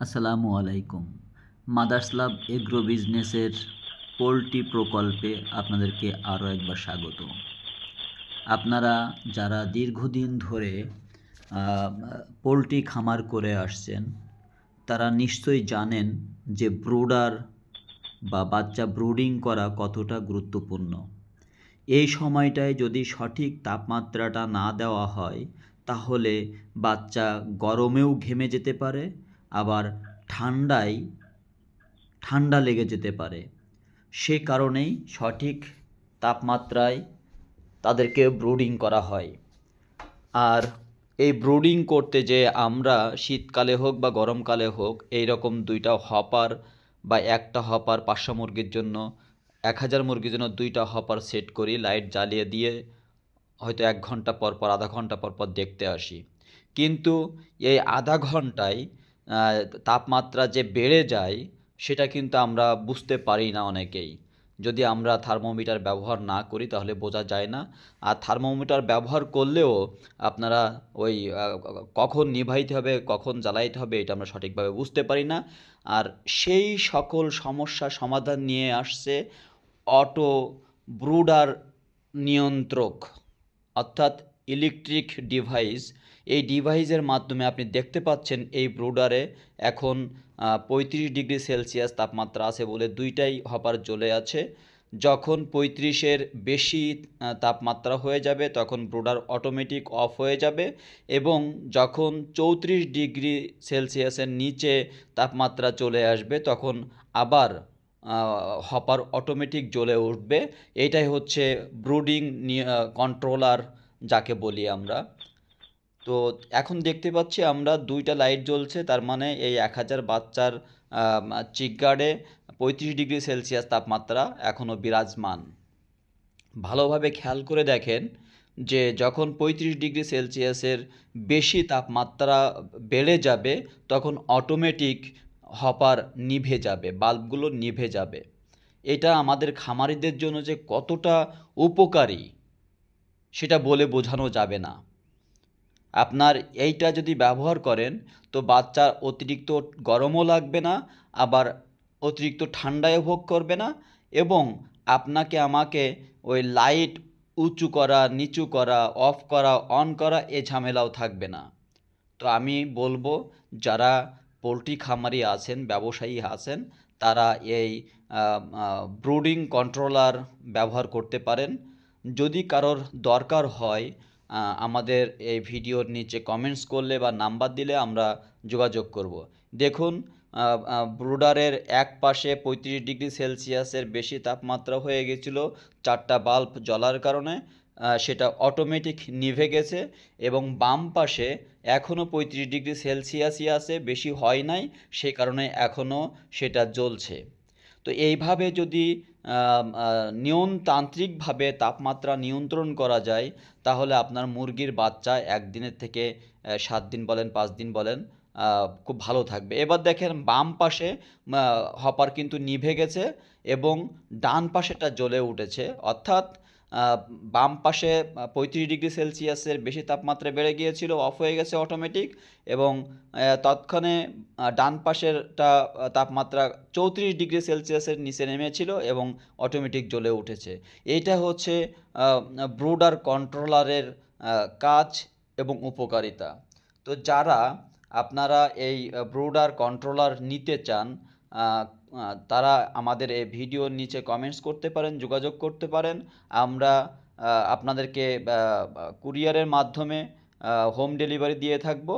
আসসালামু আলাইকুম। মাদার্স লাভ এগ্রো বিজনেসের পোল্ট্রি প্রকল্পে আপনাদেরকে আরও একবার স্বাগত। আপনারা যারা দীর্ঘদিন ধরে পোল্ট্রি খামার করে আসছেন, তারা নিশ্চয়ই জানেন যে ব্রুডার বা বাচ্চা ব্রুডিং করা কতটা গুরুত্বপূর্ণ। এই সময়টায় যদি সঠিক তাপমাত্রাটা না দেওয়া হয়, তাহলে বাচ্চা গরমেও ঘেমে যেতে পারে, আবার ঠান্ডা লেগে যেতে পারে। সে কারণেই সঠিক তাপমাত্রায় তাদেরকে ব্রুডিং করা হয়। আর এই ব্রুডিং করতে যে আমরা শীতকালে হোক বা গরমকালে হোক এই রকম 2টা হপার বা একটা হপার 500 মুরগির জন্য 1000 মুরগির জন্য 2টা হপার সেট করি, লাইট জ্বালিয়ে দিয়ে হয়তো 1 ঘন্টা পর পর, আধা ঘন্টা পর পর দেখতে আসি। কিন্তু এই আধা ঘন্টায় তাপমাত্রা যে বেড়ে যায় সেটা কিন্তু আমরা বুঝতে পারি না অনেকেই। যদি আমরা থার্মোমিটার ব্যবহার না করি তাহলে বোঝা যায় না। আর থার্মোমিটার ব্যবহার করলেও আপনারা ওই কখন নিভাইতে হবে কখন জ্বালাইতে হবে এটা আমরা সঠিকভাবে বুঝতে পারি না। আর সেই সকল সমস্যা সমাধান নিয়ে আসছে অটো ব্রুডার নিয়ন্ত্রক, অর্থাৎ ইলেকট্রিক ডিভাইস। এই ডিভাইসের মাধ্যমে আপনি দেখতে পাচ্ছেন এই ব্রুডারে এখন 35 ডিগ্রি সেলসিয়াস তাপমাত্রা আছে বলে 2টাই হপার জ্বলে আছে। যখন 35-এর বেশি তাপমাত্রা হয়ে যাবে তখন ব্রুডার অটোমেটিক অফ হয়ে যাবে, এবং যখন 34 ডিগ্রি সেলসিয়াসের নিচে তাপমাত্রা চলে আসবে তখন আবার হপার অটোমেটিক জ্বলে উঠবে। এইটাই হচ্ছে ব্রুডিং কন্ট্রোলার যাকে বলি আমরা। তো এখন দেখতে পাচ্ছি আমরা 2টা লাইট জ্বলছে, তার মানে এই 1000 বাচ্চার চিকগার্ডে 35 ডিগ্রি সেলসিয়াস তাপমাত্রা এখনও বিরাজমান। ভালোভাবে খেয়াল করে দেখেন যে যখন 35 ডিগ্রি সেলসিয়াসের বেশি তাপমাত্রা বেড়ে যাবে তখন অটোমেটিক হপার নিভে যাবে, বাল্বগুলো নিভে যাবে। এটা আমাদের খামারিদের জন্য যে কতটা উপকারী সেটা বলে বোঝানো যাবে না। আপনার এইটা যদি ব্যবহার করেন তো বাচ্চার অতিরিক্ত গরমও লাগবে না, আবার অতিরিক্ত ঠান্ডায় ভোগ করবে না, এবং আপনাকে আমাকে ওই লাইট উঁচু করা নিচু করা অফ করা অন করা এ ঝামেলাও থাকবে না। তো আমি বলবো যারা পোলট্রি খামারি আছেন, ব্যবসায়ী আছেন, তারা এই ব্রুডিং কন্ট্রোলার ব্যবহার করতে পারেন। যদি কারোর দরকার হয় আমাদের এই ভিডিওর নিচে কমেন্টস করলে বা নাম্বার দিলে আমরা যোগাযোগ করব। দেখুন, ব্রুডারের এক পাশে 35 ডিগ্রি সেলসিয়াসের বেশি তাপমাত্রা হয়ে গেছিল 4টা বাল্ব জ্বলার কারণে, সেটা অটোমেটিক নিভে গেছে, এবং বাম পাশে এখনও 35 ডিগ্রি সেলসিয়াসই আছে, বেশি হয় নাই, সে কারণে এখনও সেটা জ্বলছে। তো এইভাবে যদি নিয়মতান্ত্রিকভাবে তাপমাত্রা নিয়ন্ত্রণ করা যায় তাহলে আপনার মুরগির বাচ্চা 1 দিনের থেকে 7 দিন বলেন 5 দিন বলেন খুব ভালো থাকবে। এবার দেখেন বাম পাশে হপার কিন্তু নিভে গেছে এবং ডান পাশেটা জ্বলে উঠেছে, অর্থাৎ বাম পাশে 35 ডিগ্রি সেলসিয়াসের বেশি তাপমাত্রা বেড়ে গিয়েছিল, অফ হয়ে গেছে অটোমেটিক, এবং তৎক্ষণে ডান পাশেরটা তাপমাত্রা 34 ডিগ্রি সেলসিয়াসের নিচে নেমেছিল এবং অটোমেটিক জ্বলে উঠেছে। এইটা হচ্ছে ব্রুডার কন্ট্রোলারের কাজ এবং উপকারিতা। তো যারা আপনারা এই ব্রুডার কন্ট্রোলার নিতে চান তারা আমাদের এই ভিডিওর নিচে কমেন্টস করতে পারেন, যোগাযোগ করতে পারেন। আমরা আপনাদেরকে কুরিয়ারের মাধ্যমে হোম ডেলিভারি দিয়ে থাকব।